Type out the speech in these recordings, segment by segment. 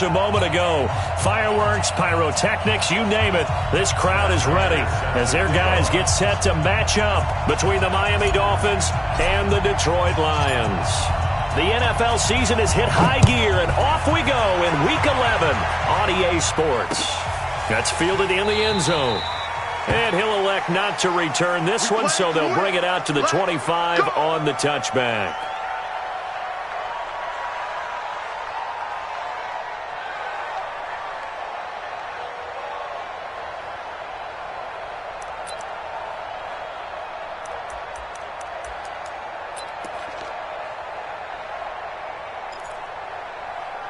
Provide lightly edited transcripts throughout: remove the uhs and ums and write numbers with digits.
just a moment ago. Fireworks, pyrotechnics, you name it. This crowd is ready as their guys get set to match up between the Miami Dolphins and the Detroit Lions. The NFL season has hit high gear, and off we go in Week 11 on EA Sports. That's fielded in the end zone. And he'll elect not to return this one, so they'll bring it out to the 25 on the touchback.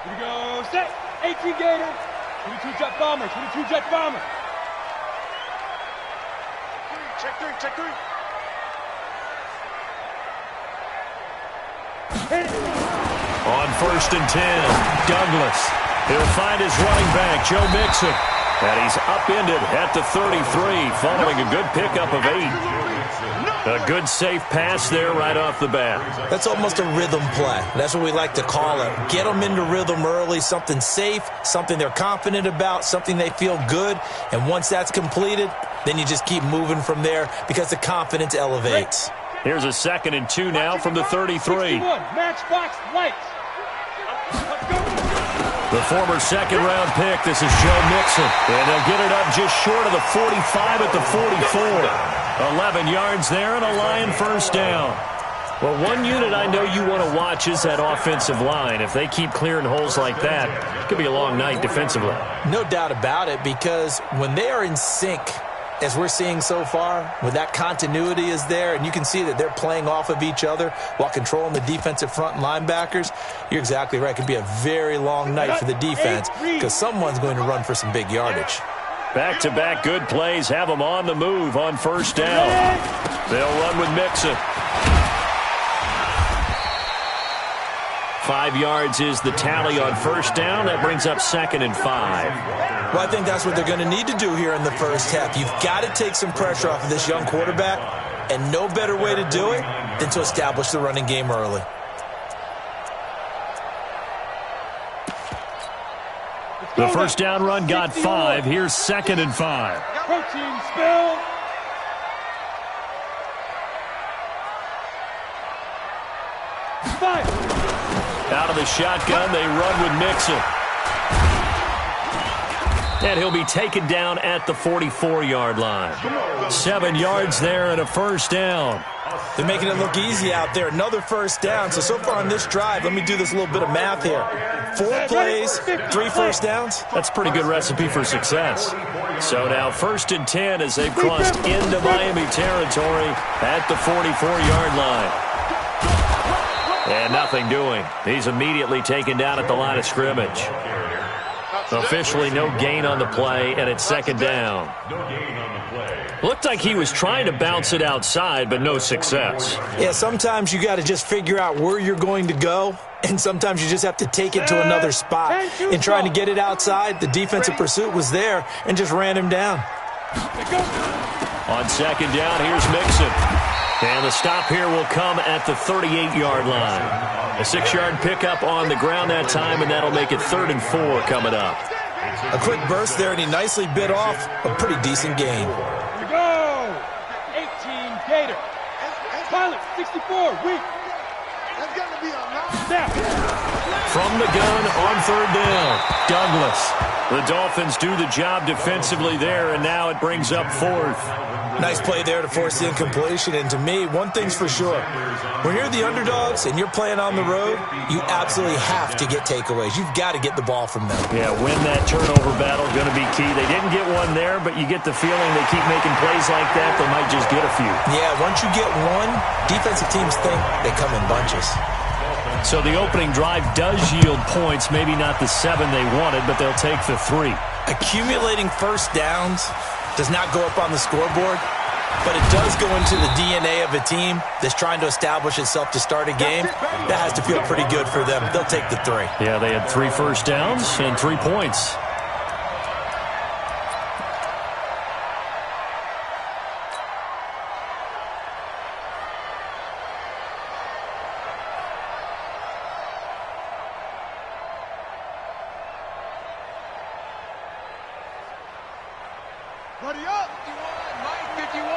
Here we go, set, 18 Gator, 22 Jet Bomber, 22 Jet Bomber. Check three, check three. On 1st and 10, Douglas. He'll find his running back, Joe Mixon. And he's upended at the 33, following a good pickup of 8. A good safe pass there right off the bat. That's almost a rhythm play. That's what we like to call it. Get them into rhythm early, something safe, something they're confident about, something they feel good. And once that's completed, then you just keep moving from there because the confidence elevates. Here's a 2nd and 2 now from the 33. Matchbox lights. The former second-round pick, this is Joe Mixon. And they'll get it up just short of the 45 at the 44. 11 yards there and a Lion first down. Well, one unit I know you want to watch is that offensive line. If they keep clearing holes like that, it could be a long night defensively. No doubt about it, because when they are in sync, as we're seeing so far, when that continuity is there, and you can see that they're playing off of each other while controlling the defensive front and linebackers, you're exactly right. It could be a very long night for the defense because someone's going to run for some big yardage. Back-to-back good plays have them on the move on 1st down. They'll run with Mixon. 5 yards is the tally on 1st down. That brings up 2nd and 5. Well, I think that's what they're going to need to do here in the first half. You've got to take some pressure off of this young quarterback, and no better way to do it than to establish the running game early. The first down run got 5. Here's 2nd and 5. Protein spill. Out of the shotgun, they run with Mixon. And he'll be taken down at the 44-yard line. 7 yards there and a first down. They're making it look easy out there. Another first down. So far on this drive, let me do this little bit of math here. 4 plays, 3 first downs. That's a pretty good recipe for success. So now 1st and 10 as they've crossed into Miami territory at the 44-yard line. And nothing doing. He's immediately taken down at the line of scrimmage. Officially no gain on the play, and it's 2nd down. Looked like he was trying to bounce it outside, but no success. Yeah, sometimes you got to just figure out where you're going to go, and sometimes you just have to take it to another spot. In trying to get it outside, the defensive pursuit was there and just ran him down. On 2nd down, here's Mixon. And the stop here will come at the 38-yard line. A 6-yard pickup on the ground that time, and that'll make it 3rd and 4 coming up. A quick burst there, and he nicely bit off a pretty decent gain. Here we go. 18 Gator. Pilot 64. Weak. That's got to be a snap. From the gun on 3rd down, Douglas. The Dolphins do the job defensively there, and now it brings up 4th. Nice play there to force the incompletion. And to me, one thing's for sure. When you're the underdogs and you're playing on the road, you absolutely have to get takeaways. You've got to get the ball from them. Yeah, win that turnover battle, going to be key. They didn't get one there, but you get the feeling they keep making plays like that, they might just get a few. Yeah, once you get one, defensive teams think they come in bunches. So the opening drive does yield points, maybe not the 7 they wanted, but they'll take the 3. Accumulating first downs does not go up on the scoreboard, but it does go into the DNA of a team that's trying to establish itself to start a game. That has to feel pretty good for them. They'll take the 3. Yeah, they had 3 first downs and 3 points. Buddy up. 51, Mike, 51.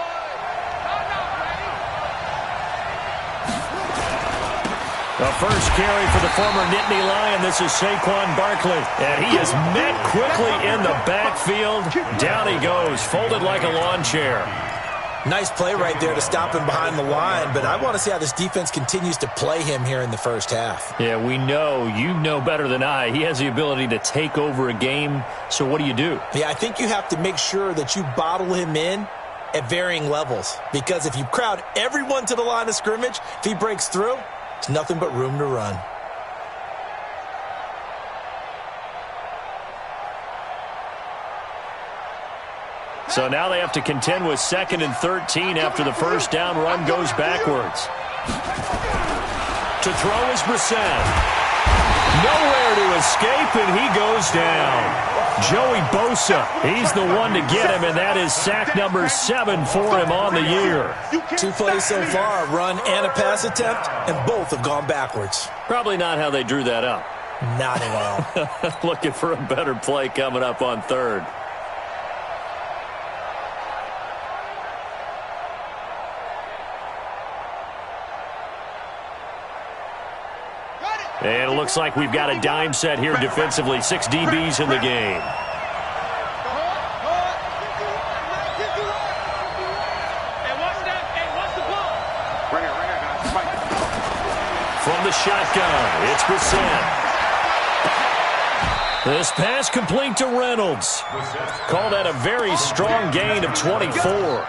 The first carry for the former Nittany Lion. This is Saquon Barkley. And he is met quickly in the backfield. Down he goes, folded like a lawn chair. Nice play right there to stop him behind the line, but I want to see how this defense continues to play him here in the first half. Yeah, we know. You know better than I. He has the ability to take over a game. So what do you do? Yeah, I think you have to make sure that you bottle him in at varying levels, because if you crowd everyone to the line of scrimmage, if he breaks through, it's nothing but room to run. So now they have to contend with 2nd and 13 after the first down. Run goes backwards. To throw is Brissett. Nowhere to escape, and he goes down. Joey Bosa, he's the one to get him, and that is sack number 7 for him on the year. 2 plays so far, a run and a pass attempt, and both have gone backwards. Probably not how they drew that up. Not at all. Looking for a better play coming up on 3rd. And it looks like we've got a dime set here defensively. 6 DBs in the game. From the shotgun, it's Brissett. This pass complete to Reynolds. Call that a very strong gain of 24.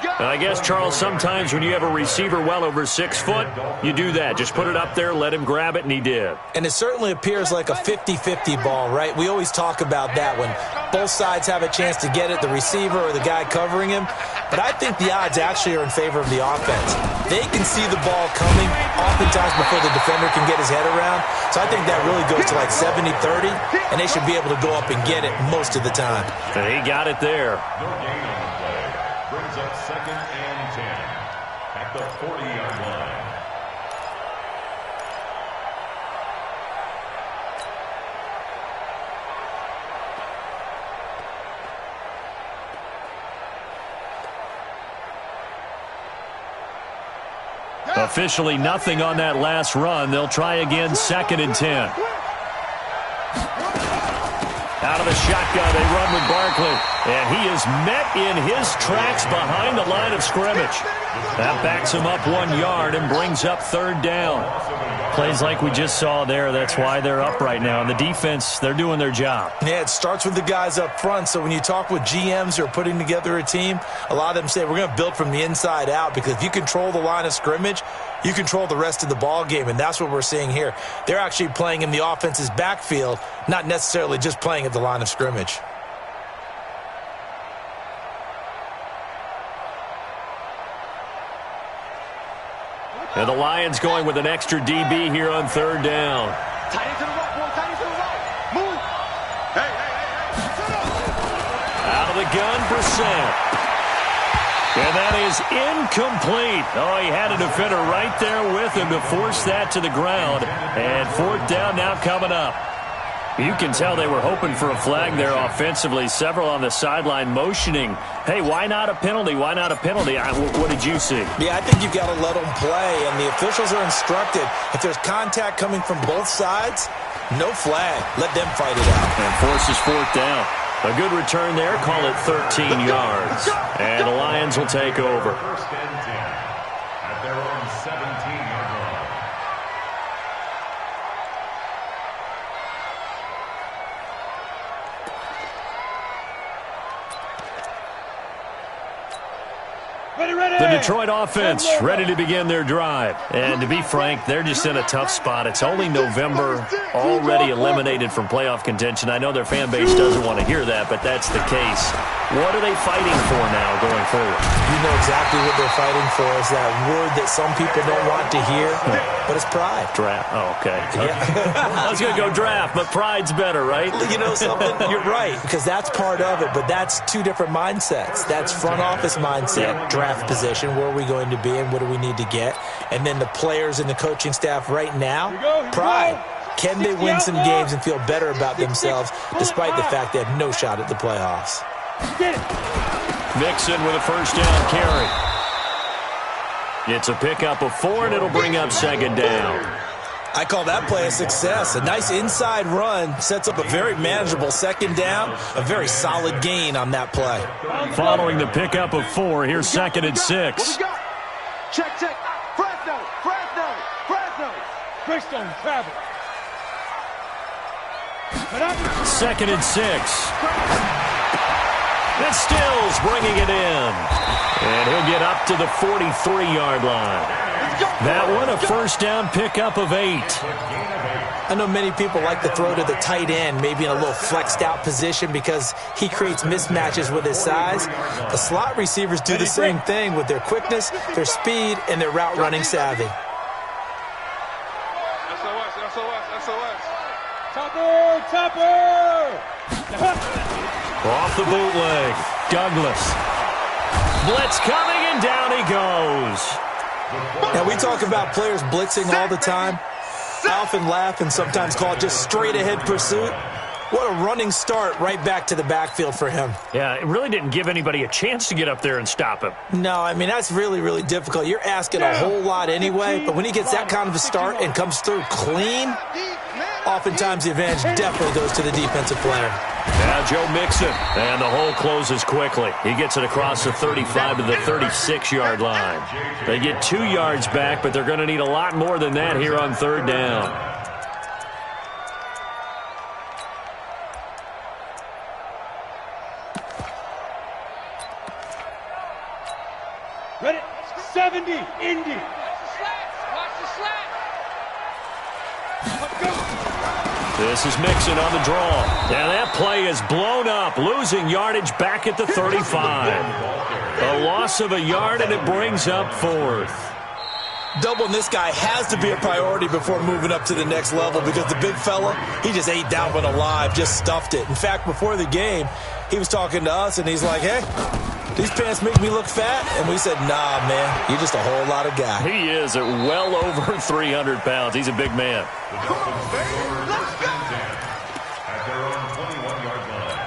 And I guess, Charles, sometimes when you have a receiver well over 6 foot, you do that. Just put it up there, let him grab it, and he did. And it certainly appears like a 50-50 ball, right? We always talk about that when both sides have a chance to get it, the receiver or the guy covering him. But I think the odds actually are in favor of the offense. They can see the ball coming oftentimes before the defender can get his head around. So I think that really goes to like 70-30, and they should be able to go up and get it most of the time. And he got it there. Brings up 2nd and 10 at the 40-yard line. Officially nothing on that last run. They'll try again, 2nd and 10. Out of the shotgun, they run with Barkley. And he is met in his tracks behind the line of scrimmage. That backs him up 1 yard and brings up 3rd down. Plays like we just saw there. That's why they're up right now. And the defense, they're doing their job. Yeah, it starts with the guys up front. So when you talk with GMs who are putting together a team, a lot of them say we're going to build from the inside out, because if you control the line of scrimmage, you control the rest of the ball game, and that's what we're seeing here. They're actually playing in the offense's backfield, not necessarily just playing at the line of scrimmage. And the Lions going with an extra DB here on 3rd down. Tight into the right, boy. Tight into the right. Move. Hey. Out of the gun, Brissett. And that is incomplete. Oh, he had a defender right there with him to force that to the ground. And 4th down now coming up. You can tell they were hoping for a flag there offensively. Several on the sideline motioning, hey, why not a penalty? Why not a penalty? What did you see? Yeah, I think you've got to let them play, and the officials are instructed. If there's contact coming from both sides, no flag. Let them fight it out. And forces 4th down. A good return there. Call it 13 yards. And the Lions will take over. 1st and 10 at their own 17-yard line. The Detroit offense ready to begin their drive. And to be frank, they're just in a tough spot. It's only November, already eliminated from playoff contention. I know their fan base doesn't want to hear that, but that's the case. What are they fighting for now going forward? You know exactly what they're fighting for. Is that word that some people don't want to hear, but it's pride. Draft. Oh, okay. Yeah. I was going to go draft, but pride's better, right? You know something? You're right, because that's part of it, but that's 2 different mindsets. That's front office mindset, draft position, where are we going to be and what do we need to get? And then the players and the coaching staff right now, pride. Can they win some games and feel better about themselves despite the fact they have no shot at the playoffs? Get it. Mixon with a first down carry. It's a pickup of 4, and it'll bring up second down. I call that play a success. A nice inside run sets up a very manageable second down, a very solid gain on that play. Following the pickup of 4, here's second and 6. What we got? Check. Fresno. Greystone travel. Second and 6. And Stills bringing it in. And he'll get up to the 43-yard line. That one, a first down pickup of 8. I know many people like to throw to the tight end, maybe in a little flexed out position because he creates mismatches with his size. The slot receivers do the same thing with their quickness, their speed, and their route running savvy. SOS. Topper! Off the bootleg. Douglas. Blitz coming, and down he goes. Now, we talk about players blitzing all the time. I often laugh and sometimes call it just straight-ahead pursuit. What a running start right back to the backfield for him. Yeah, it really didn't give anybody a chance to get up there and stop him. No, I mean, that's really, really difficult. You're asking a whole lot anyway, but when he gets that kind of a start and comes through clean, oftentimes the advantage definitely goes to the defensive player. Now Joe Mixon, and the hole closes quickly. He gets it across the 35 to the 36-yard line. They get 2 yards back, but they're going to need a lot more than that here on third down. Ready? 70, Indy. Watch the slap. Let's go. This is Mixon on the draw. And that play is blown up, losing yardage back at the 35. A loss of a yard, and it brings up 4th. Doubling this guy has to be a priority before moving up to the next level because the big fella, he just ate that one alive, just stuffed it. In fact, before the game, he was talking to us, and he's like, hey, these pants make me look fat? And we said, nah, man, you're just a whole lot of guy. He is at well over 300 pounds. He's a big man. Come on, baby. Let's go. At their own 21-yard line.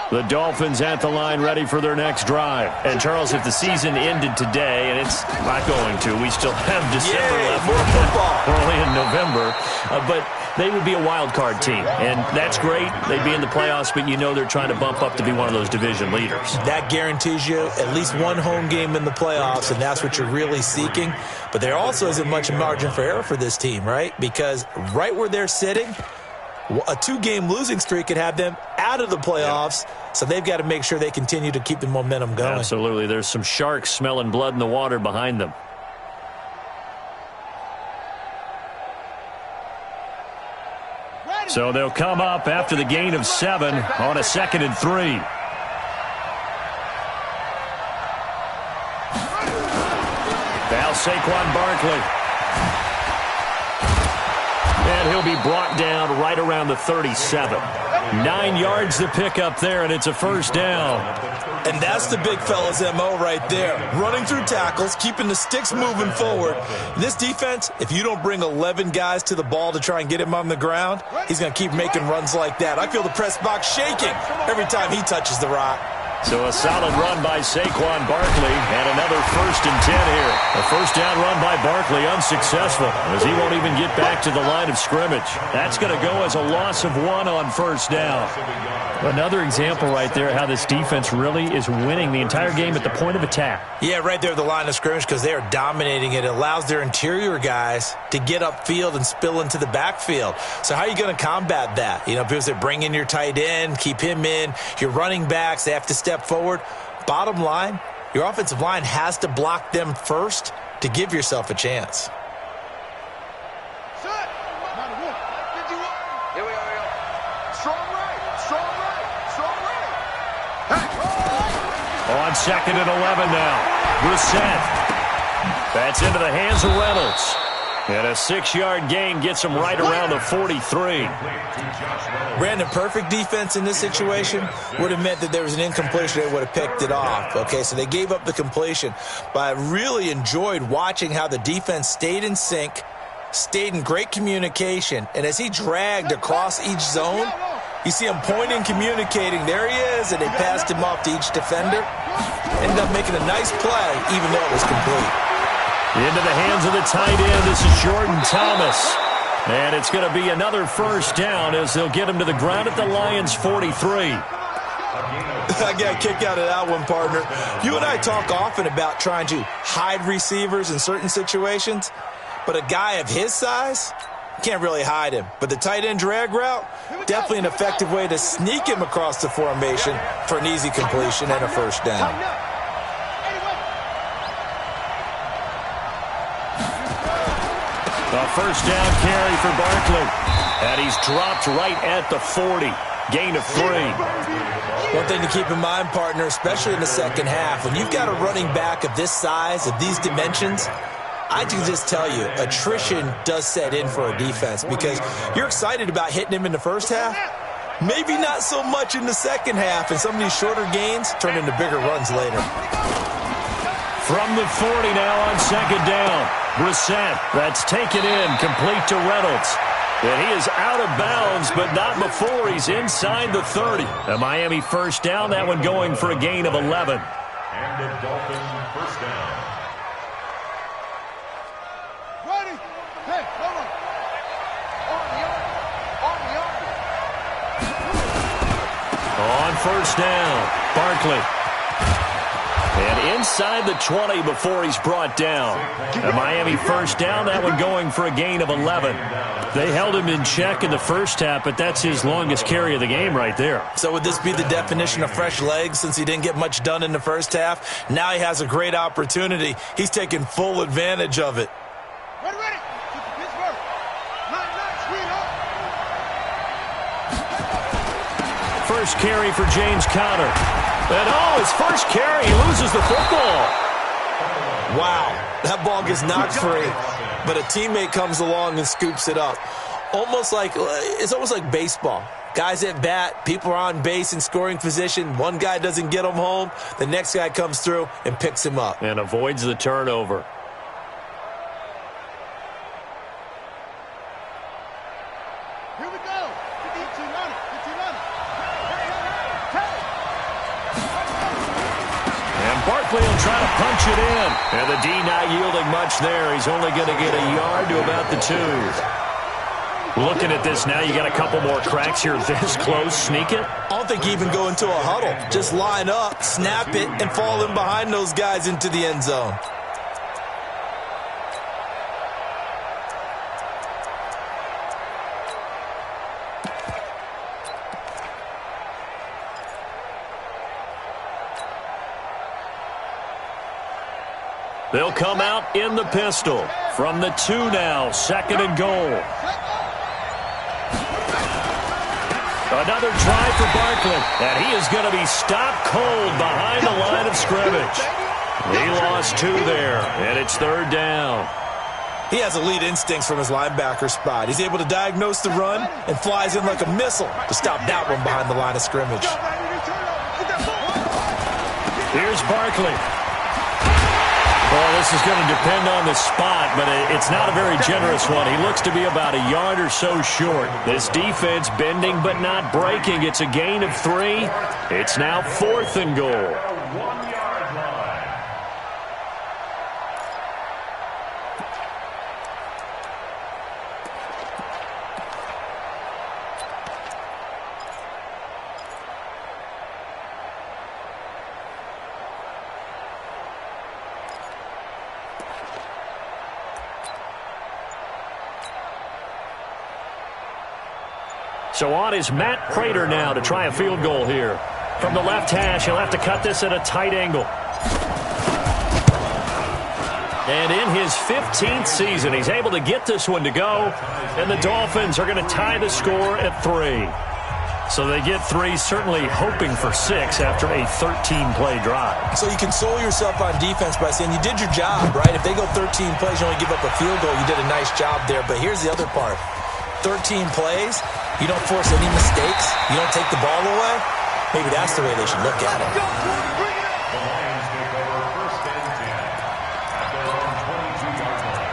The Dolphins at the line ready for their next drive. And, Charles, if the season ended today, and it's not going to, we still have December left. More football. We're only in November. But they would be a wild card team. And that's great. They'd be in the playoffs, but you know they're trying to bump up to be one of those division leaders. That guarantees you at least one home game in the playoffs, and that's what you're really seeking. But there also isn't much margin for error for this team, right? Because right where they're sitting, a 2-game losing streak could have them out of the playoffs, so they've got to make sure they continue to keep the momentum going. Absolutely. There's some sharks smelling blood in the water behind them. So they'll come up after the gain of 7 on a 2nd and 3. Now Saquon Barkley. And he'll be brought down right around the 37. 9 yards to pick up there, and it's a first down. And that's the big fella's MO right there. Running through tackles, keeping the sticks moving forward. This defense, if you don't bring 11 guys to the ball to try and get him on the ground, he's going to keep making runs like that. I feel the press box shaking every time he touches the rock. So a solid run by Saquon Barkley, and another 1st and 10 here. A first down run by Barkley, unsuccessful, as he won't even get back to the line of scrimmage. That's going to go as a loss of 1 on first down. Another example right there how this defense really is winning the entire game at the point of attack. Yeah, right there at the line of scrimmage because they are dominating it. It allows their interior guys to get upfield and spill into the backfield. So how are you going to combat that? You know, people say bring in your tight end, keep him in. Your running backs, they have to step forward. Bottom line, your offensive line has to block them first to give yourself a chance. Here we are. Strong right. On 2nd and 11 now. Brissett. That's into the hands of Reynolds. And a 6-yard gain gets him right around the 43. Brandon, perfect defense in this situation would have meant that there was an incompletion. They would have picked it off. Okay, so they gave up the completion. But I really enjoyed watching how the defense stayed in sync, stayed in great communication, and as he dragged across each zone, you see him pointing, communicating. There he is, and they passed him off to each defender. Ended up making a nice play, even though it was complete. Into the hands of the tight end. This is Jordan Thomas. And it's going to be another first down as they'll get him to the ground at the Lions' 43. I got a kick out of that one, partner. You and I talk often about trying to hide receivers in certain situations, but a guy of his size, can't really hide him. But the tight end drag route, definitely an effective way to sneak him across the formation for an easy completion and a first down. A first down carry for Barkley. And he's dropped right at the 40. Gain of 3. One thing to keep in mind, partner, especially in the second half, when you've got a running back of this size, of these dimensions, I can just tell you, attrition does set in for a defense because you're excited about hitting him in the first half. Maybe not so much in the second half, and some of these shorter gains turn into bigger runs later. From the 40 now on second down. Brissett, that's taken in, complete to Reynolds. And he is out of bounds, but not before he's inside the 30. A Miami first down, that one going for a gain of 11. And the Dolphins first down. Ready? Hey, hold on. On first down, Barkley. And inside the 20 before he's brought down. A Miami first down, that one going for a gain of 11. They held him in check in the first half, but that's his longest carry of the game right there. So would this be the definition of fresh legs since he didn't get much done in the first half? Now he has a great opportunity. He's taking full advantage of it. Ready, ready. Pittsburgh. Line, sweetheart. First carry for James Conner. And his first carry, he loses the football. Wow, that ball gets knocked free, but a teammate comes along and scoops it up. It's almost like baseball. Guys at bat, people are on base in scoring position. One guy doesn't get him home. The next guy comes through and picks him up. And avoids the turnover. Here we go. Barkley will try to punch it in. And the D not yielding much there. He's only going to get a yard to about the 2. Looking at this now, you got a couple more cracks here this close. Sneak it. I don't think you even go into a huddle. Just line up, snap it, and fall in behind those guys into the end zone. They'll come out in the pistol. From the 2 now, second and goal. Another try for Barkley. And he is going to be stopped cold behind the line of scrimmage. He lost 2 there, and it's third down. He has elite instincts from his linebacker spot. He's able to diagnose the run and flies in like a missile to stop that one behind the line of scrimmage. Here's Barkley. Well, this is going to depend on the spot, but it's not a very generous one. He looks to be about a yard or so short. This defense bending but not breaking. It's a gain of 3. It's now 4th and goal. So on is Matt Prater now to try a field goal here. From the left hash, he'll have to cut this at a tight angle. And in his 15th season, he's able to get this one to go. And the Dolphins are going to tie the score at 3. So they get 3, certainly hoping for 6 after a 13-play drive. So you console yourself on defense by saying you did your job, right? If they go 13 plays, you only give up a field goal, you did a nice job there. But here's the other part. 13 plays, you don't force any mistakes, you don't take the ball away. Maybe that's the way they should look at it. The Lions take over first and 10 at their own 22-yard line.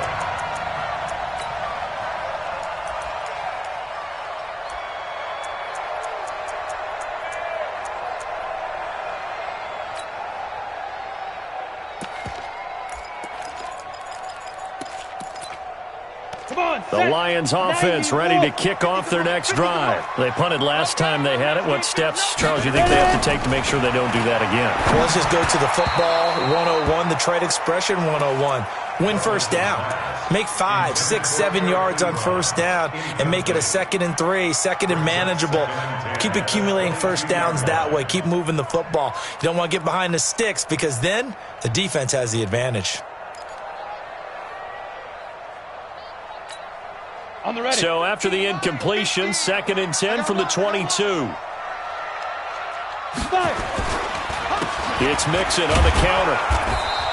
The Lions offense ready to kick off their next drive. They punted last time they had it. What steps, Charles, you think they have to take to make sure they don't do that again? Well, let's just go to the football 101, the trade expression 101. Win first down. Make 5, 6, 7 yards on first down and make it a 2nd and 3, 2nd and manageable. Keep accumulating first downs that way. Keep moving the football. You don't want to get behind the sticks because then the defense has the advantage. So after the incompletion, 2nd and 10 from the 22. It's Mixon on the counter.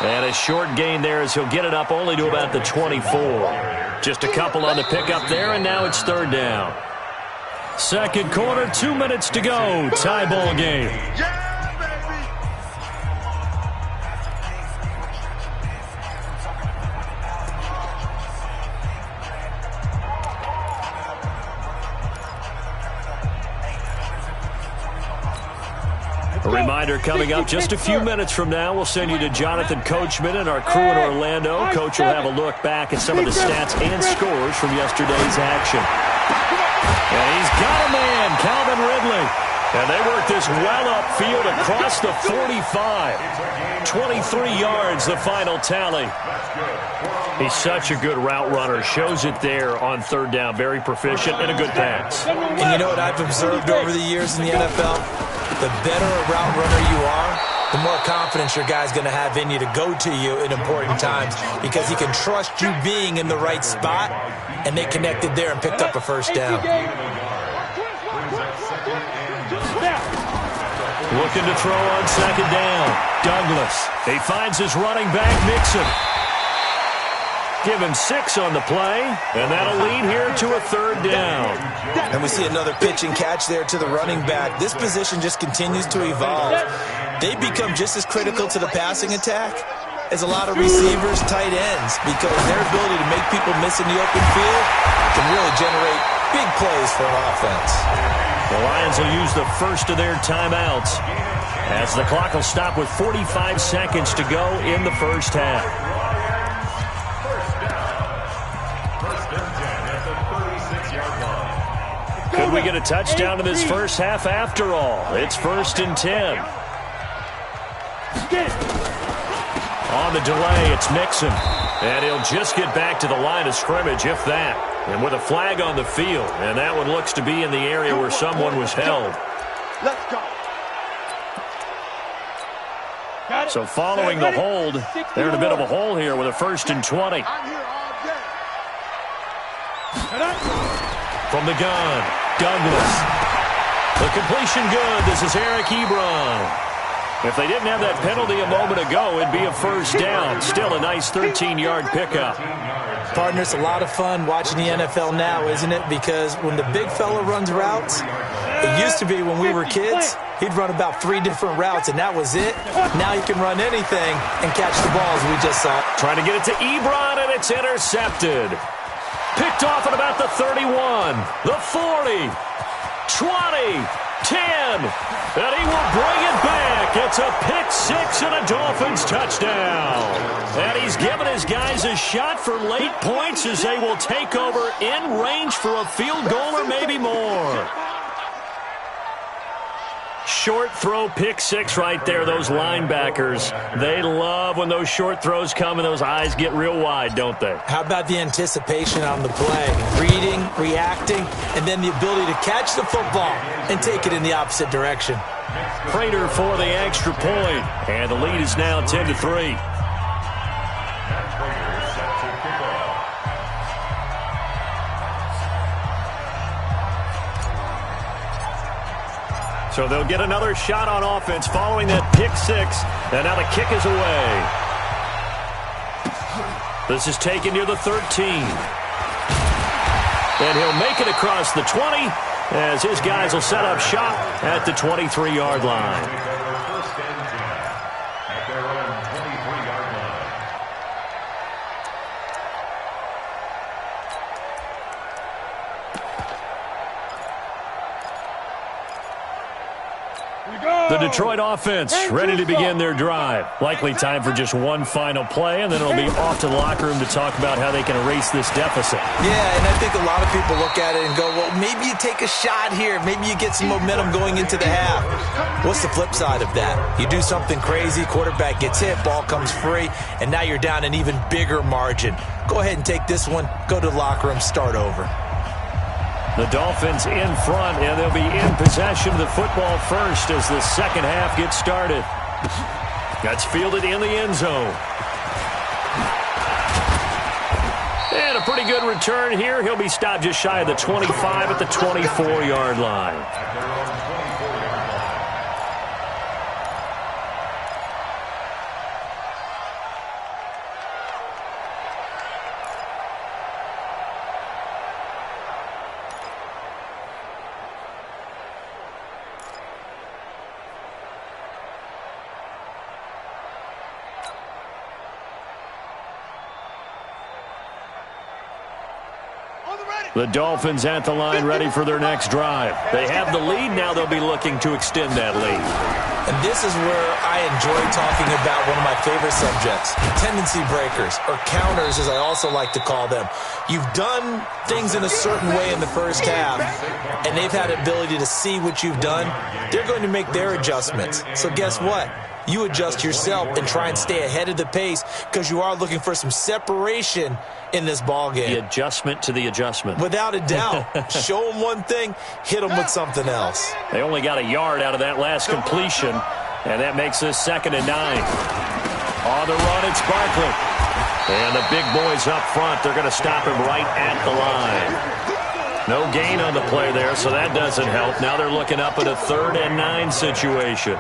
And a short gain there as he'll get it up only to about the 24. Just a couple on the pickup there, and now it's 3rd down. Second quarter, 2 minutes to go. Tie ball game. A reminder coming up just a few minutes from now, we'll send you to Jonathan Coachman and our crew in Orlando. Coach will have a look back at some of the stats and scores from yesterday's action. And he's got a man, Calvin Ridley. And they work this well upfield across the 45. 23 yards, the final tally. He's such a good route runner. Shows it there on 3rd down. Very proficient and a good pass. And you know what I've observed over the years in the NFL? The better a route runner you are, the more confidence your guy's going to have in you to go to you in important times because he can trust you being in the right spot, and they connected there and picked up a first down. Looking to throw on 2nd down. Douglas. He finds his running back, Mixon. Give him 6 on the play, and that'll lead here to a 3rd down. And we see another pitch and catch there to the running back. This position just continues to evolve. They become just as critical to the passing attack as a lot of receivers, tight ends, because their ability to make people miss in the open field can really generate big plays for an offense. The Lions will use the first of their timeouts as the clock will stop with 45 seconds to go in the first half. Could we get a touchdown in this first half after all? It's 1st and 10. On the delay, it's Mixon. And he'll just get back to the line of scrimmage, if that. And with a flag on the field. And that one looks to be in the area where someone was held. Let's go. So following the hold, they're in a bit of a hole here with a 1st and 20. I'm here all day. From the gun, Douglas. The completion good. This is Eric Ebron. If they didn't have that penalty a moment ago, it'd be a first down. Still a nice 13-yard pickup. Partner, it's a lot of fun watching the NFL now, isn't it? Because when the big fella runs routes, it used to be when we were kids, he'd run about 3 different routes, and that was it. Now he can run anything and catch the balls we just saw. Trying to get it to Ebron, and it's intercepted. Picked off at about the 31, the 40, 20, 10, and he will bring it back. It's a pick 6 and a Dolphins touchdown. And he's given his guys a shot for late points as they will take over in range for a field goal or maybe more. Short throw, pick 6 right there. Those linebackers, they love when those short throws come and those eyes get real wide, don't they? How about the anticipation on the play? Reading, reacting, and then the ability to catch the football and take it in the opposite direction. Prater for the extra point, and the lead is now 10-3. So they'll get another shot on offense following that pick six. And now the kick is away. This is taken near the 13. And he'll make it across the 20 as his guys will set up shop at the 23-yard line. The Detroit offense ready to begin their drive. Likely time for just one final play, and then it'll be off to the locker room to talk about how they can erase this deficit. Yeah, and I think a lot of people look at it and go, well, maybe you take a shot here. Maybe you get some momentum going into the half. What's the flip side of that? You do something crazy, quarterback gets hit, ball comes free, and now you're down an even bigger margin. Go ahead and take this one, go to the locker room, start over. The Dolphins in front, and they'll be in possession of the football first as the second half gets started. That's fielded in the end zone. And a pretty good return here. He'll be stopped just shy of the 25 at the 24-yard line. The Dolphins at the line ready for their next drive. They have the lead. Now they'll be looking to extend that lead. And this is where I enjoy talking about one of my favorite subjects, tendency breakers, or counters as I also like to call them. You've done things in a certain way in the first half, and they've had the ability to see what you've done. They're going to make their adjustments. So guess what? You adjust yourself and try and stay ahead of the pace because you are looking for some separation in this ball game. The adjustment to the adjustment. Without a doubt. Show them one thing, hit them with something else. They only got a yard out of that last completion, and that makes this 2nd and 9. On the run, it's Barkley. And the big boys up front, they're going to stop him right at the line. No gain on the play there, so that doesn't help. Now they're looking up at a 3rd and 9 situation.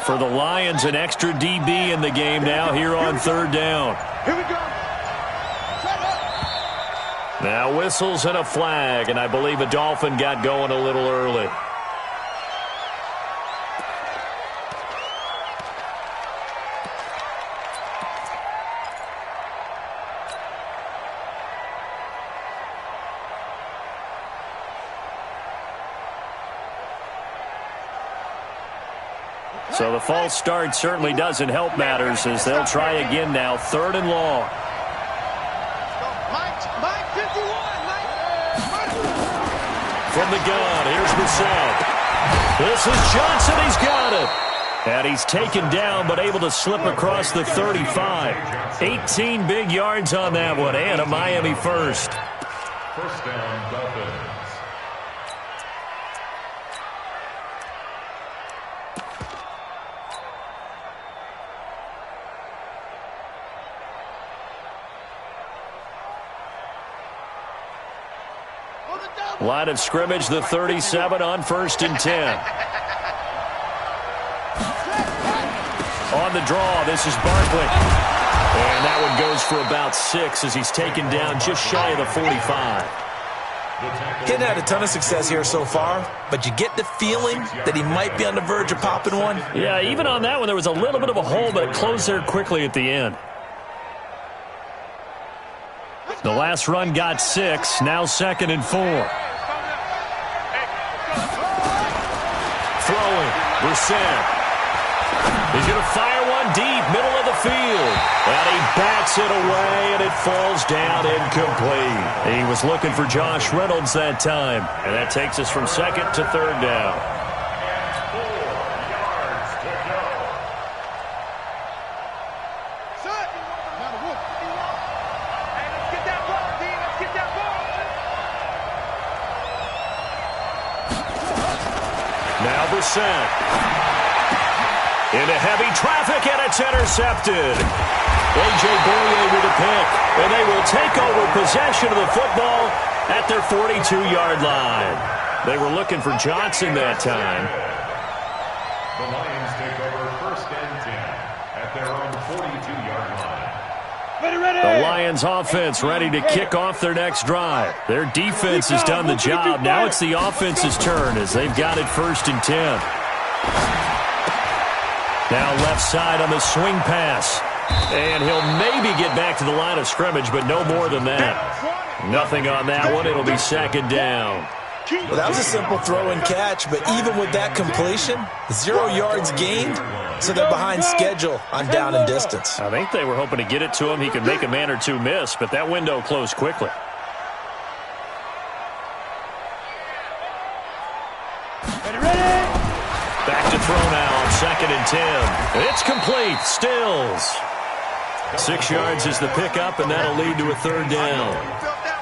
For the Lions, an extra DB in the game now here on 3rd down. Here we go. Now whistles and a flag, and I believe a Dolphin got going a little early. So the false start certainly doesn't help matters as they'll try again now, 3rd and long. Mike 51. From the gun, here's Brissett. This is Johnson. He's got it. And he's taken down but able to slip across the 35. 18 big yards on that one and a Miami first. First down, Dolphins. Line of scrimmage, the 37 on 1st and 10. On the draw, this is Barkley. And that one goes for about 6 as he's taken down just shy of the 45. Hadn't had a ton of success here so far, but you get the feeling that he might be on the verge of popping one. Yeah, even on that one, there was a little bit of a hole, but it closed there quickly at the end. The last run got 6, now 2nd and 4. Throwing, Brissett. He's going to fire one deep, middle of the field. And he bats it away, and it falls down incomplete. He was looking for Josh Reynolds that time. And that takes us from 2nd to 3rd down. 4 yards to go. Set. Now the Wolf. Now Brissett. Into heavy traffic, and it's intercepted. A.J. Boyer with a pick, and they will take over possession of the football at their 42-yard line. They were looking for Johnson that time. The Lions take over 1st and 10 at their own 42-yard line. The Lions offense ready to kick off their next drive. Their defense has done the job. Now it's the offense's turn as they've got it 1st and 10. Now left side on the swing pass. And he'll maybe get back to the line of scrimmage, but no more than that. Nothing on that one. It'll be 2nd down. Well, that was a simple throw and catch, but even with that completion, 0 yards gained, so they're behind schedule on down and distance. I think they were hoping to get it to him. He could make a man or two miss, but that window closed quickly. Back to throw now on 2nd and 10. It's complete. Stills. 6 yards is the pickup, and that'll lead to a 3rd down.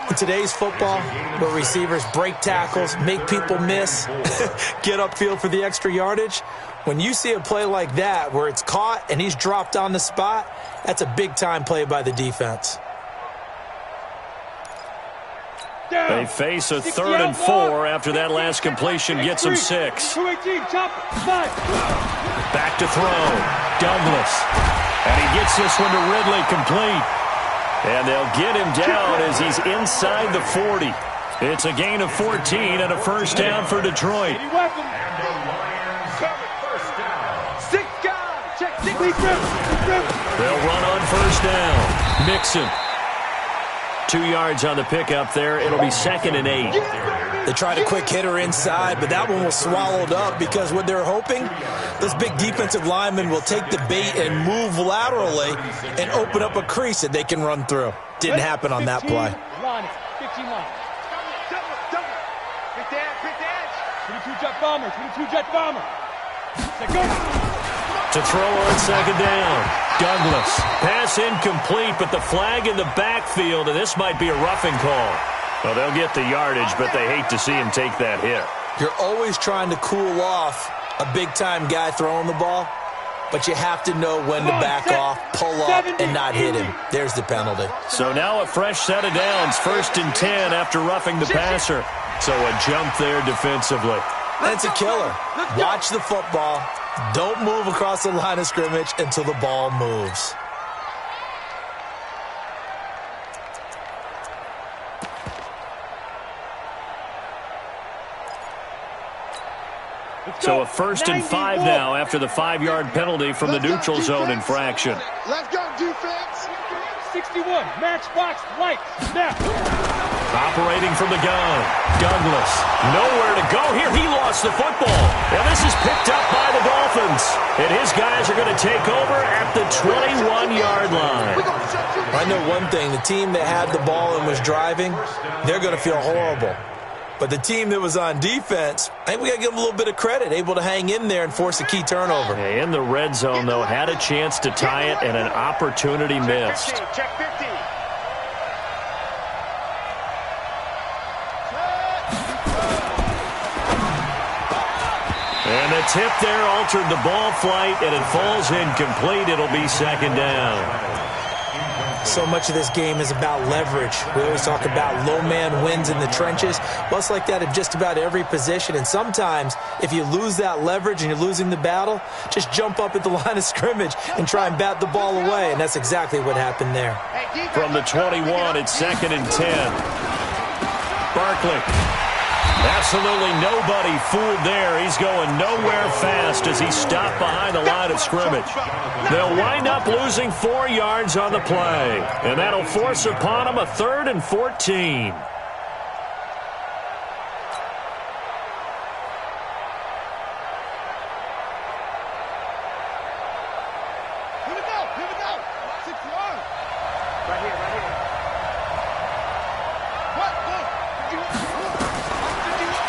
In today's football, where receivers break tackles, make people miss, get upfield for the extra yardage, when you see a play like that where it's caught and he's dropped on the spot, that's a big-time play by the defense. They face a 3rd and 4 after that last completion gets them 6. Back to throw. Douglas. And he gets this one to Ridley complete. And they'll get him down as he's inside the 40. It's a gain of 14 and a 1st down for Detroit. And the Lions 1st down. 6 guys. Check 6. They'll run on 1st down. Mixon. 2 yards on the pickup there. It'll be 2nd and 8. They tried a quick hitter inside, but that one was swallowed up because what they're hoping, those big defensive linemen will take the bait and move laterally and open up a crease that they can run through. Didn't happen on that play. 15 line. Double. Pick the edge. 22-jet bomber. 22-jet bomber. Let's go. To throw on 2nd down. Douglas. Pass incomplete, but the flag in the backfield, and this might be a roughing call. Well, they'll get the yardage, but they hate to see him take that hit. You're always trying to cool off a big-time guy throwing the ball, but you have to know when to back off, pull up, and not hit him. There's the penalty. So now a fresh set of downs, 1st and 10 after roughing the passer. So a jump there defensively. That's a killer. Watch the football. Don't move across the line of scrimmage until the ball moves. So a 1st and 5 now after the 5-yard penalty from the neutral zone infraction. Let's go, defense. 61, matchbox lights, snap. Operating from the gun. Douglas. Nowhere to go here. He lost the football. And this is picked up by the Dolphins. And his guys are going to take over at the 21-yard line. I know one thing. The team that had the ball and was driving, they're going to feel horrible. But the team that was on defense, I think we got to give them a little bit of credit, able to hang in there and force a key turnover. In the red zone, though, had a chance to tie it and an opportunity missed. Check 50. And the tip there altered the ball flight, and it falls incomplete. It'll be 2nd down. So much of this game is about leverage. We always talk about low man wins in the trenches. Well, it's like that in just about every position. And sometimes, if you lose that leverage and you're losing the battle, just jump up at the line of scrimmage and try and bat the ball away. And that's exactly what happened there. From the 21, it's 2nd and 10. Barkley. Absolutely nobody fooled there. He's going nowhere fast as he's stopped behind the line of scrimmage. They'll wind up losing 4 yards on the play, and that'll force upon them a 3rd and 14. Here we go. 61. Right here.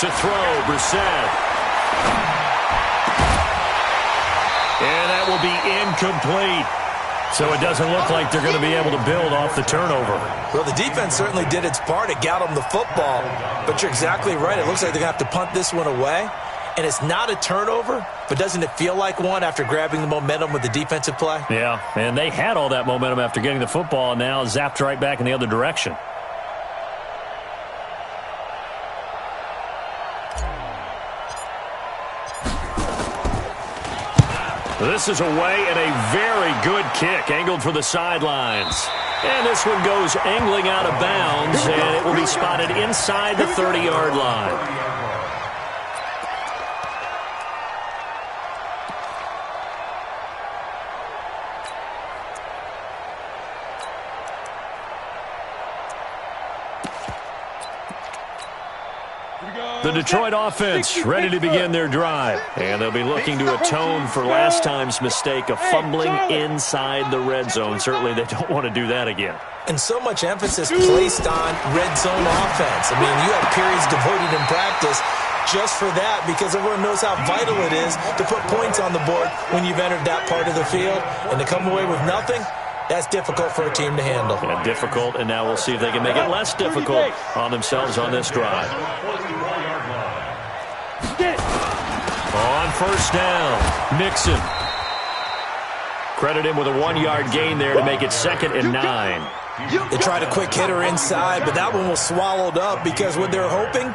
To throw, Brissett. And that will be incomplete. So it doesn't look like they're going to be able to build off the turnover. Well, the defense certainly did its part. It got them the football. But you're exactly right. It looks like they're going to have to punt this one away. And it's not a turnover, but doesn't it feel like one after grabbing the momentum with the defensive play? Yeah, and they had all that momentum after getting the football, and now zapped right back in the other direction. This is away and a very good kick, angled for the sidelines. And this one goes angling out of bounds, and it will be spotted inside the 30-yard line. The Detroit offense ready to begin their drive. And they'll be looking to atone for last time's mistake of fumbling inside the red zone. Certainly they don't want to do that again. And so much emphasis placed on red zone offense. I mean, you have periods devoted in practice just for that because everyone knows how vital it is to put points on the board when you've entered that part of the field. And to come away with nothing, that's difficult for a team to handle. Yeah, difficult, and now we'll see if they can make it less difficult on themselves on this drive. On first down, Mixon. Credit him with a 1-yard gain there to make it 2nd and 9. They tried a quick hitter inside, but that one was swallowed up because what they're hoping,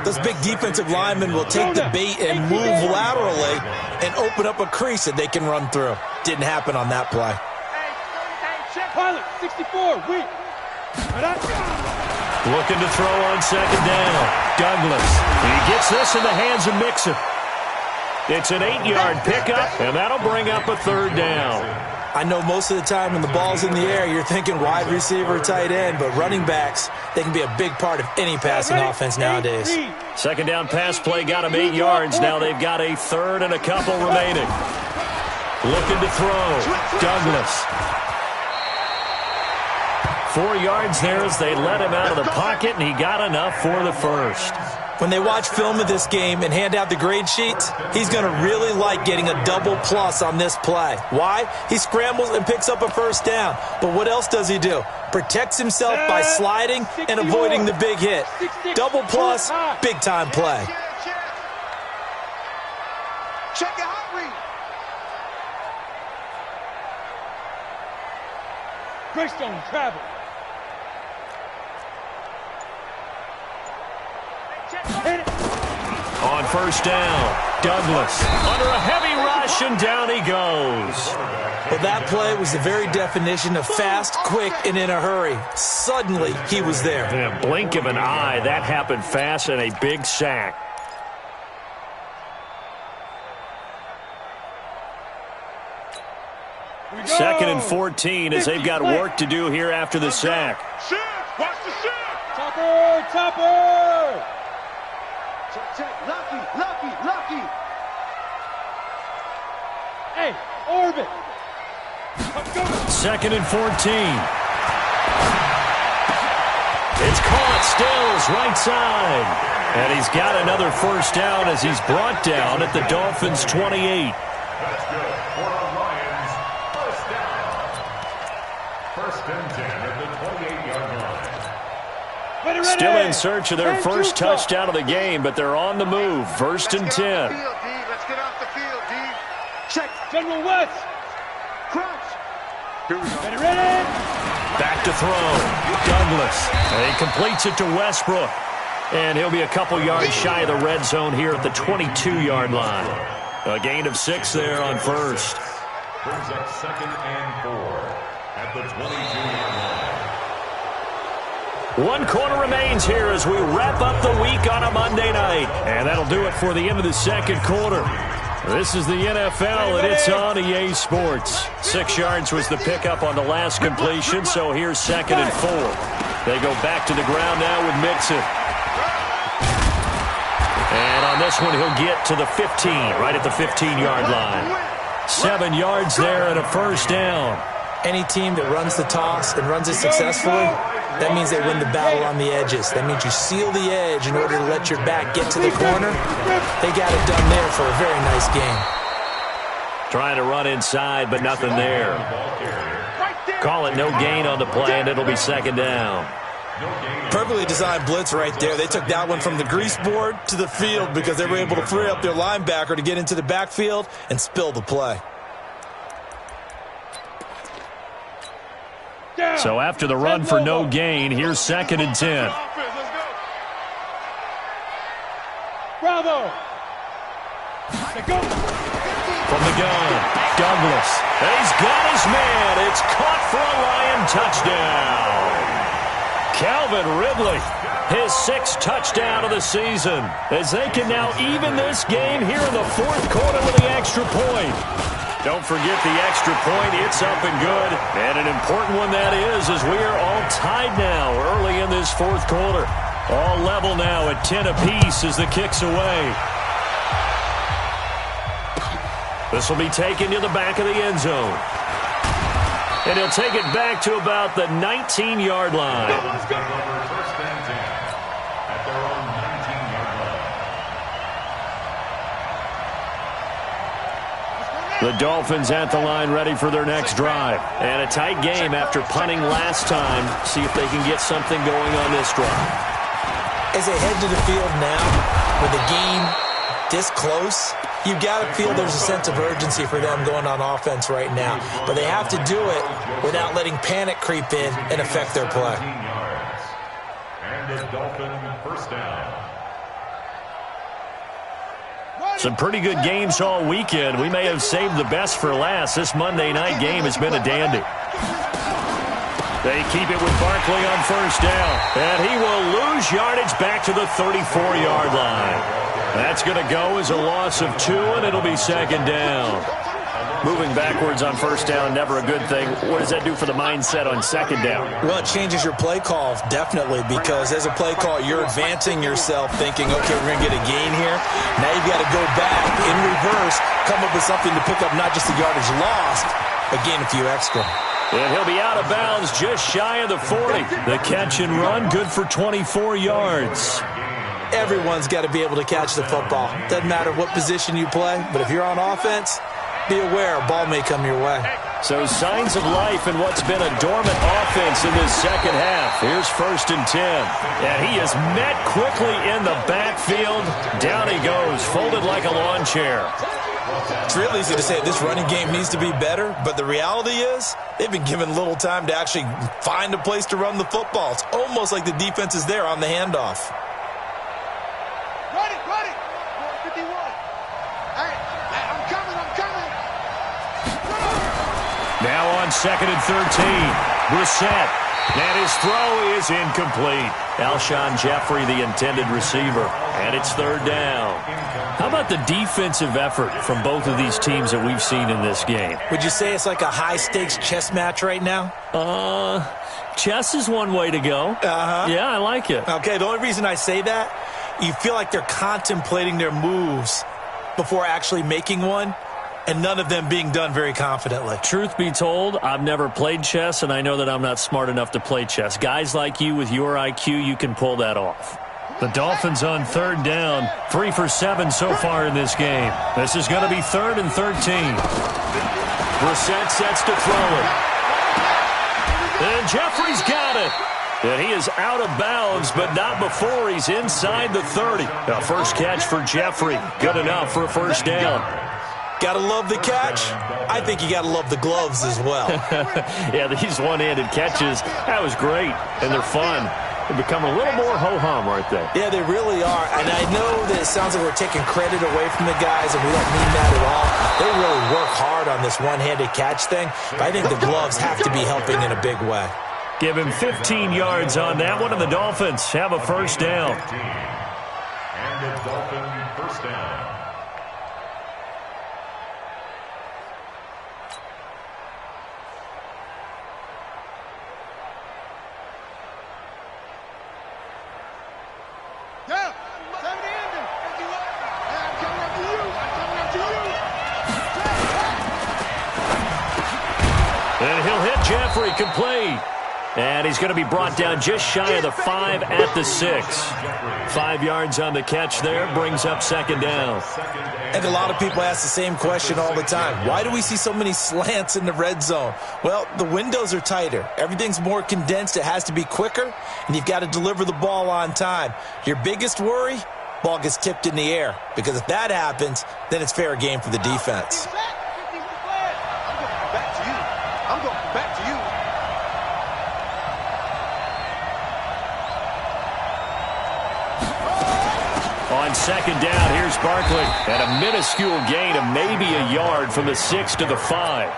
those big defensive linemen will take the bait and move laterally and open up a crease that they can run through. Didn't happen on that play. Pilot, 64, weak. Looking to throw on 2nd down. Douglas. He gets this in the hands of Mixon. It's an 8-yard pickup, and that'll bring up a 3rd down. I know most of the time when the ball's in the air, you're thinking wide receiver, tight end, but running backs, they can be a big part of any passing offense nowadays. 2nd down pass play got him 8 yards. Now they've got a 3rd and a couple remaining. Looking to throw. Douglas. 4 yards there as they let him out of the pocket, and he got enough for the 1st. When they watch film of this game and hand out the grade sheets, he's going to really like getting a double plus on this play. Why? He scrambles and picks up a 1st down. But what else does he do? Protects himself by sliding and avoiding the big hit. Double plus, big-time play. Check your hot read. Greystone travel. On first down, Douglas under a heavy rush, and down he goes. Well, that play was the very definition of fast, quick, and in a hurry. Suddenly, he was there. In a blink of an eye, that happened fast, and a big sack. Second and 14 as they've got work to do here after the sack. Watch the shift. Topper. Check. Lucky. Hey, orbit. Second and 14. It's caught. Stills right side. And he's got another 1st down as he's brought down at the Dolphins' 28. That's good for the Lions. 1st down. 1st and 10 at the 28-yard line. Still in search of their first touchdown of the game, but they're on the move. 1st and 10. Let's get off the field, D. Check. General West. Crouch. Ready. Back to throw. Douglas. And he completes it to Westbrook. And he'll be a couple yards shy of the red zone here at the 22-yard line. A gain of 6 there on 1st. Brings up 2nd and 4 at the 22-yard line. 1 quarter remains here as we wrap up the week on a Monday night. And that'll do it for the end of the 2nd quarter. This is the NFL, and it's on EA Sports. 6 yards was the pickup on the last completion, so here's 2nd and 4. They go back to the ground now with Mixon. And on this one, he'll get to the 15, right at the 15-yard line. 7 yards there and a 1st down. Any team that runs the toss and runs it successfully, that means they win the battle on the edges. That means you seal the edge in order to let your back get to the corner. They got it done there for a very nice game. Trying to run inside, but nothing there. Call it no gain on the play, and it'll be 2nd down. Perfectly designed blitz right there. They took that one from the grease board to the field because they were able to free up their linebacker to get into the backfield and spill the play. So after the run for no gain, here's 2nd and 10. Bravo. From the gun, Douglas. And he's got his man. It's caught for a Lion touchdown. Calvin Ridley, his 6th touchdown of the season, as they can now even this game here in the 4th quarter with the extra point. Don't forget the extra point. It's up and good. And an important one that is, as we are all tied now early in this 4th quarter. All level now at 10 apiece as the kick's away. This will be taken to the back of the end zone. And he'll take it back to about the 19-yard line. The Dolphins at the line ready for their next drive. And a tight game after punting last time. See if they can get something going on this drive. As they head to the field now, with the game this close, you got to feel there's a sense of urgency for them going on offense right now. But they have to do it without letting panic creep in and affect their play. And the Dolphin first down. Some pretty good games all weekend. We may have saved the best for last. This Monday night game has been a dandy. They keep it with Barkley on first down. And he will lose yardage back to the 34-yard line. That's going to go as a loss of 2, and it'll be 2nd down. Moving backwards on first down, never a good thing. What does that do for the mindset on 2nd down? Well, it changes your play call, definitely, because as a play call, you're advancing yourself thinking, okay, we're going to get a gain here. Now you've got to go back in reverse, come up with something to pick up not just the yardage lost, but gain a few extra. And he'll be out of bounds just shy of the 40. The catch and run, good for 24 yards. Everyone's got to be able to catch the football. Doesn't matter what position you play, but if you're on offense, be aware a ball may come your way. So signs of life in what's been a dormant offense in this second half. Here's 1st and 10. And he is met quickly in the backfield. Down he goes, folded like a lawn chair. It's real easy to say this running game needs to be better, but the reality is they've been given little time to actually find a place to run the football. It's almost like the defense is there on the handoff. Ready. 51. Hey, I'm coming. Now on 2nd and 13. Brissett. And his throw is incomplete. Alshon Jeffrey, the intended receiver. And it's 3rd down. How about the defensive effort from both of these teams that we've seen in this game? Would you say it's like a high-stakes chess match right now? Chess is one way to go. Yeah, I like it. Okay, the only reason I say that, you feel like they're contemplating their moves before actually making one, and none of them being done very confidently. Truth be told, I've never played chess, and I know that I'm not smart enough to play chess. Guys like you with your IQ, you can pull that off. The Dolphins on 3rd down, 3 for 7 so far in this game. This is going to be 3rd and 13. Brissett sets to throw it. And Jeffrey's got it. And he is out of bounds, but not before he's inside the 30. A first catch for Jeffrey. Good enough for a first down. Gotta love the catch. I think you gotta love the gloves as well. Yeah, these one-handed catches, that was great, and they're fun. They become a little more ho-hum, aren't they? Yeah, they really are. And I know that it sounds like we're taking credit away from the guys, and we don't mean that at all. They really work hard on this one-handed catch thing, but I think the gloves have to be helping in a big way. Give him 15 yards on that one, and the Dolphins have a first down. And the Dolphin first down. And he'll hit Jeffrey, complete. And he's going to be brought down just shy of the 5 at the 6. 5 yards on the catch there, brings up second down. And a lot of people ask the same question all the time. Why do we see so many slants in the red zone? Well, the windows are tighter. Everything's more condensed. It has to be quicker, and you've got to deliver the ball on time. Your biggest worry? Ball gets tipped in the air. Because if that happens, then it's fair game for the defense. On second down, here's Barkley. And a minuscule gain of maybe a yard from the 6 to the 5.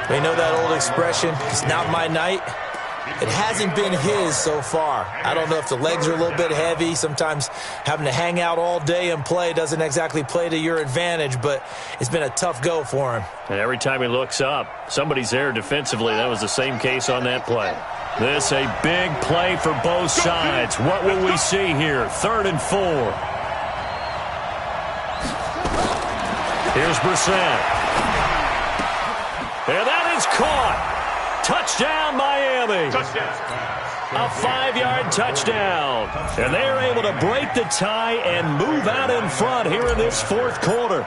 We know that old expression, it's not my night. It hasn't been his so far. I don't know if the legs are a little bit heavy. Sometimes having to hang out all day and play doesn't exactly play to your advantage, but it's been a tough go for him. And every time he looks up, somebody's there defensively. That was the same case on that play. This a big play for both sides. What will we see here? 3rd and 4. Here's Brissett. And that is caught. Touchdown, Miami. A 5-yard touchdown. And they're able to break the tie and move out in front here in this 4th quarter.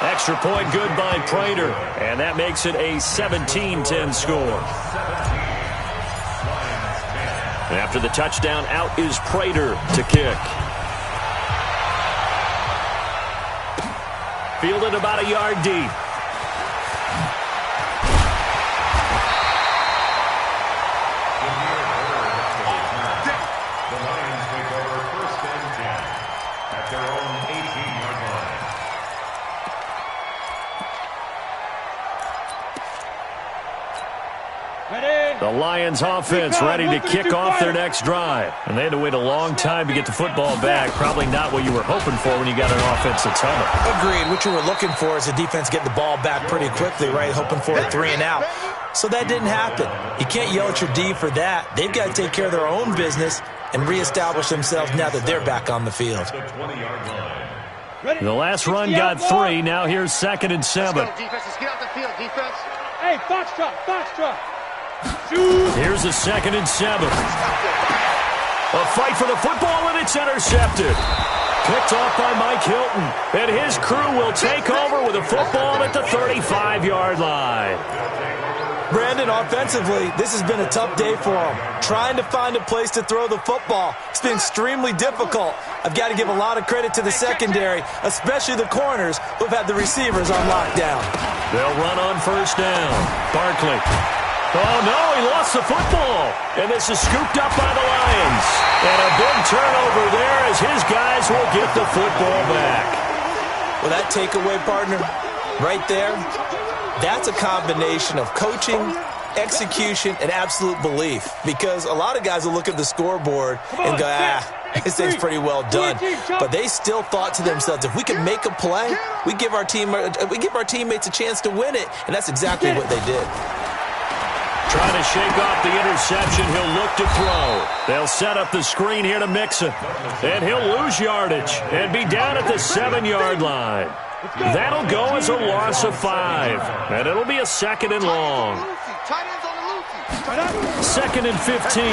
Extra point good by Prater. And that makes it a 17-10 score. And after the touchdown, out is Prater to kick. Fielded about a yard deep. The Lions take over 1st and 10 at their own 18-yard line. The Lions offense ready to kick off their next drive. And they had to wait a long time to get the football back. Probably not what you were hoping for when you got an offense that's humming. Agreed. What you were looking for is the defense get the ball back pretty quickly, right? Hoping for a 3 and out. So that didn't happen. You can't yell at your D for that. They've got to take care of their own business and reestablish themselves now that they're back on the field. The last run got 3. Now here's 2nd and 7. Let's go, defense. Let's get out the field, defense. Hey, Foxtrot. Here's the 2nd and 7. A fight for the football, and it's intercepted. Picked off by Mike Hilton. And his crew will take over with a football at the 35-yard line. Brandon, offensively, this has been a tough day for him. Trying to find a place to throw the football. It's been extremely difficult. I've got to give a lot of credit to the secondary, especially the corners who've had the receivers on lockdown. They'll run on 1st down. Barkley. Oh, no, he lost the football. And this is scooped up by the Lions. And a big turnover there as his guys will get the football back. Well, that takeaway, partner, right there, that's a combination of coaching, execution, and absolute belief. Because a lot of guys will look at the scoreboard and go, this thing's pretty well done. But they still thought to themselves, if we can make a play, we give our teammates a chance to win it. And that's exactly what they did. Trying to shake off the interception. He'll look to throw. They'll set up the screen here to Mixon. And he'll lose yardage and be down at the 7-yard line. That'll go as a loss of 5. And it'll be a 2nd and long. 2nd and 15.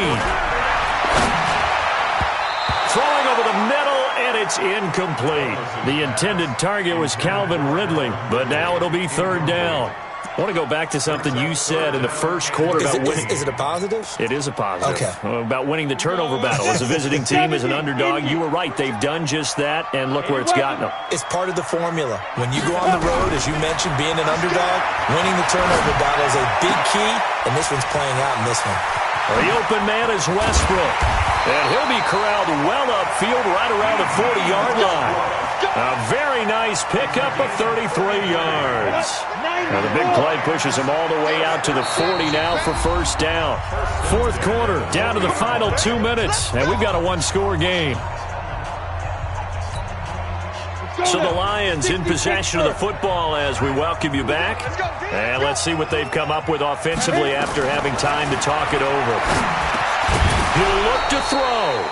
Throwing over the middle, and it's incomplete. The intended target was Calvin Ridley, but now it'll be 3rd down. I want to go back to something you said in the first quarter about winning. Is it a positive? It is a positive. Okay. About winning the turnover battle. As a visiting team, as an underdog, you were right. They've done just that, and look where it's gotten them. It's part of the formula. When you go on the road, as you mentioned, being an underdog, winning the turnover battle is a big key, and this one's playing out in this one. The open man is Westbrook, and he'll be corralled well upfield right around the 40-yard line. A very nice pickup of 33 yards. Now the big play pushes him all the way out to the 40 now for 1st down. 4th quarter, down to the final 2 minutes, and we've got a 1-score game. So the Lions in possession of the football as we welcome you back. And let's see what they've come up with offensively after having time to talk it over. He'll look to throw.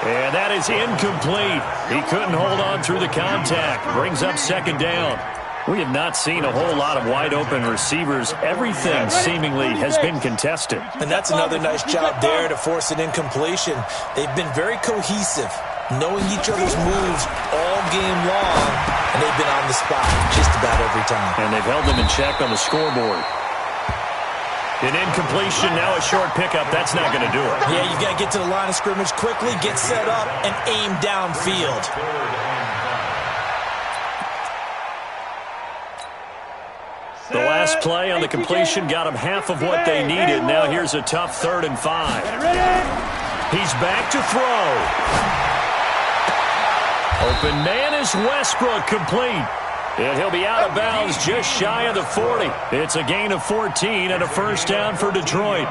And that is incomplete. He couldn't hold on through the contact. Brings up 2nd down. We have not seen a whole lot of wide-open receivers. Everything seemingly has been contested. And that's another nice job there to force an incompletion. They've been very cohesive, knowing each other's moves all game long, and they've been on the spot just about every time. And they've held them in check on the scoreboard. An incompletion, now a short pickup. That's not going to do it. Yeah, you've got to get to the line of scrimmage quickly, get set up, and aim downfield. The last play on the completion got them half of what they needed. Now here's a tough 3rd and 5. He's back to throw. Open man is Westbrook, complete. And he'll be out of bounds just shy of the 40. It's a gain of 14 and a first down for Detroit.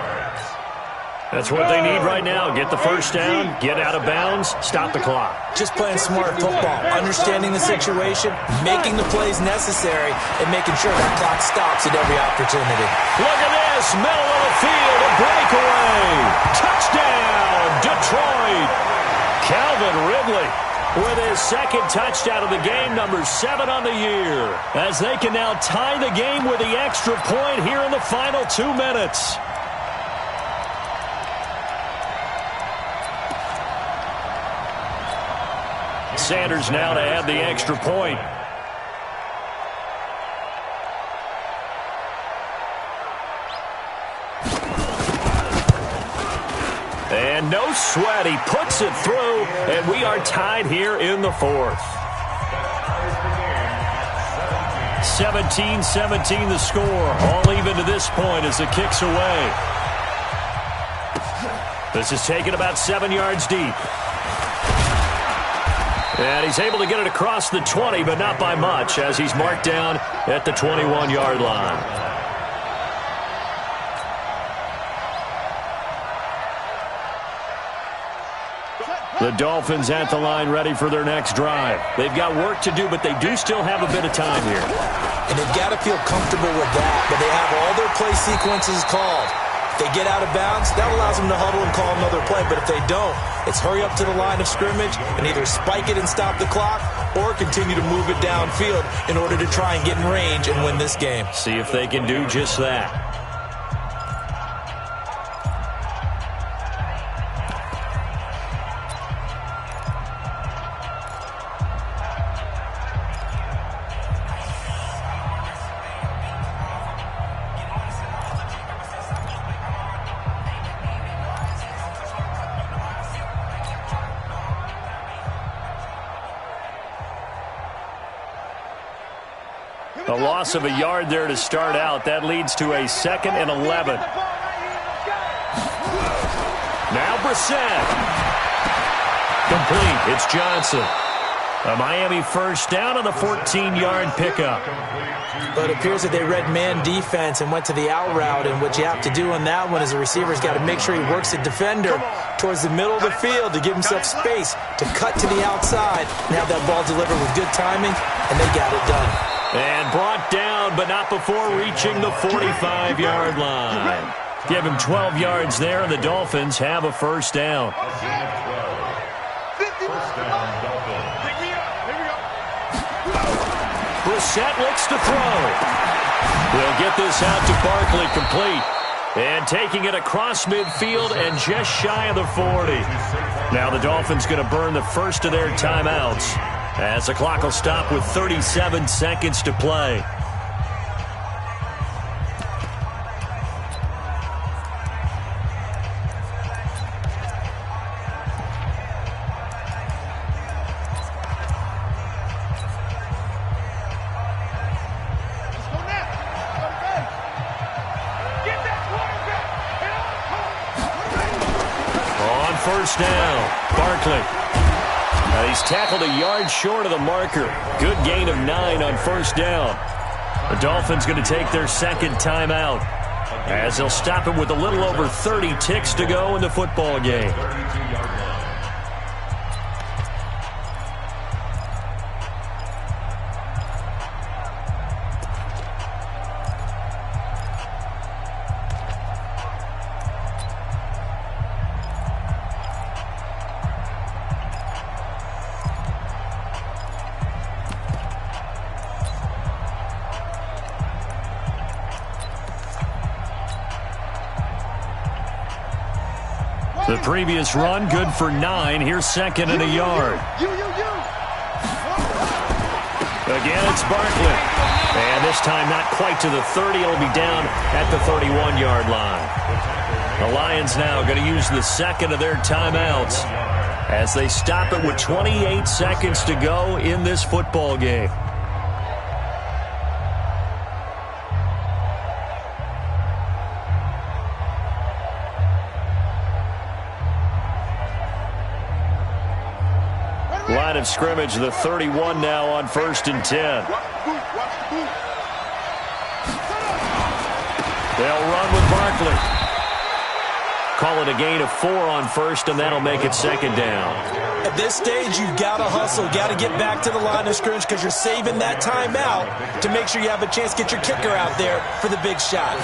That's what they need right now. Get the first down, get out of bounds, stop the clock. Just playing smart football, understanding the situation, making the plays necessary, and making sure that clock stops at every opportunity. Look at this, middle of the field, a breakaway. Touchdown, Detroit. Calvin Ridley with his second touchdown of the game, number 7 on the year, as they can now tie the game with the extra point here in the final 2 minutes. Sanders now to add the extra point. And no sweat, he puts it through, and we are tied here in the 4th. 17-17 the score, all even to this point as the kick's away. This is taken about 7 yards deep. And he's able to get it across the 20, but not by much, as he's marked down at the 21-yard line. The Dolphins at the line ready for their next drive. They've got work to do, but they do still have a bit of time here. And they've got to feel comfortable with that, but they have all their play sequences called. If they get out of bounds, that allows them to huddle and call another play. But if they don't, it's hurry up to the line of scrimmage and either spike it and stop the clock or continue to move it downfield in order to try and get in range and win this game. See if they can do just that. A loss of a yard there to start out. That leads to a 2nd and 11. Now Brissett. Complete. It's Johnson. A Miami first down on the 14-yard pickup. But it appears that they read man defense and went to the out route, and what you have to do on that one is the receiver's got to make sure he works the defender towards the middle of the field to give himself space to cut to the outside and have that ball delivered with good timing, and they got it done. And brought down, but not before reaching the 45-yard line. Give him 12 yards there, and the Dolphins have a first down. Brissett looks to throw. We'll get this out to Barkley, complete. And taking it across midfield and just shy of the 40. Now the Dolphins going to burn the first of their timeouts, as the clock will stop with 37 seconds to play. On first down, Barkley. He's tackled a yard short of the marker. Good gain of 9 on first down. The Dolphins going to take their second timeout, as they'll stop it with a little over 30 ticks to go in the football game. The previous run, good for 9. Here's second and a yard. Again, it's Barkley. And this time not quite to the 30. It'll be down at the 31-yard line. The Lions now going to use the second of their timeouts as they stop it with 28 seconds to go in this football game. Line of scrimmage, the 31 now on 1st and 10. They'll run with Barkley. Call it a gain of 4 on 1st, and that'll make it 2nd down. At this stage, you've got to hustle, got to get back to the line of scrimmage because you're saving that timeout to make sure you have a chance to get your kicker out there for the big shot.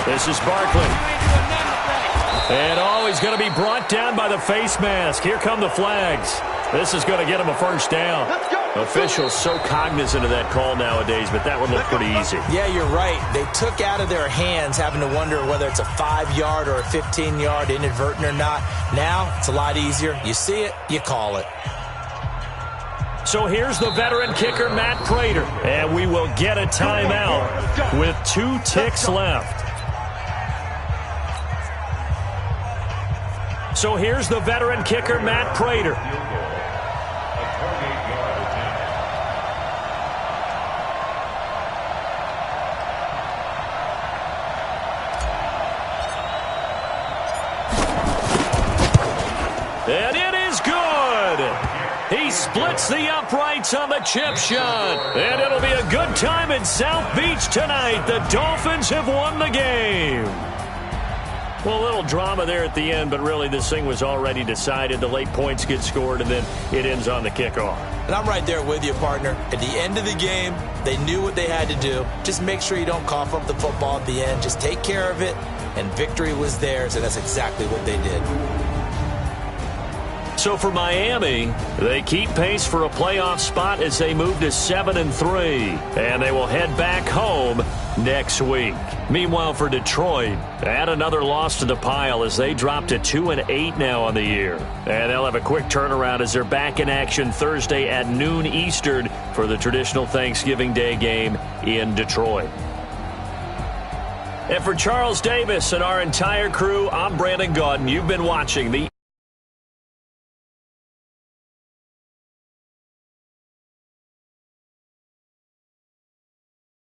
This is Barkley. And he's going to be brought down by the face mask. Here come the flags. This is going to get him a 1st down. Officials so cognizant of that call nowadays, but that would look pretty easy. Yeah, you're right. They took out of their hands having to wonder whether it's a 5-yard or a 15-yard, inadvertent or not. Now, it's a lot easier. You see it, you call it. So here's the veteran kicker, Matt Prater. And we will get a timeout with 2 ticks left. So here's the veteran kicker, Matt Prater. And it is good. He splits the uprights on the chip shot. And it'll be a good time in South Beach tonight. The Dolphins have won the game. Well, a little drama there at the end, but really this thing was already decided. The late points get scored, and then it ends on the kickoff. And I'm right there with you, partner. At the end of the game, they knew what they had to do. Just make sure you don't cough up the football at the end. Just take care of it, and victory was theirs, and that's exactly what they did. So for Miami, they keep pace for a playoff spot as they move to 7-3, and they will head back home next week. Meanwhile, for Detroit, add another loss to the pile as they drop to 2-8 now on the year. And they'll have a quick turnaround as they're back in action Thursday at noon Eastern for the traditional Thanksgiving Day game in Detroit. And for Charles Davis and our entire crew, I'm Brandon Gaudin. You've been watching the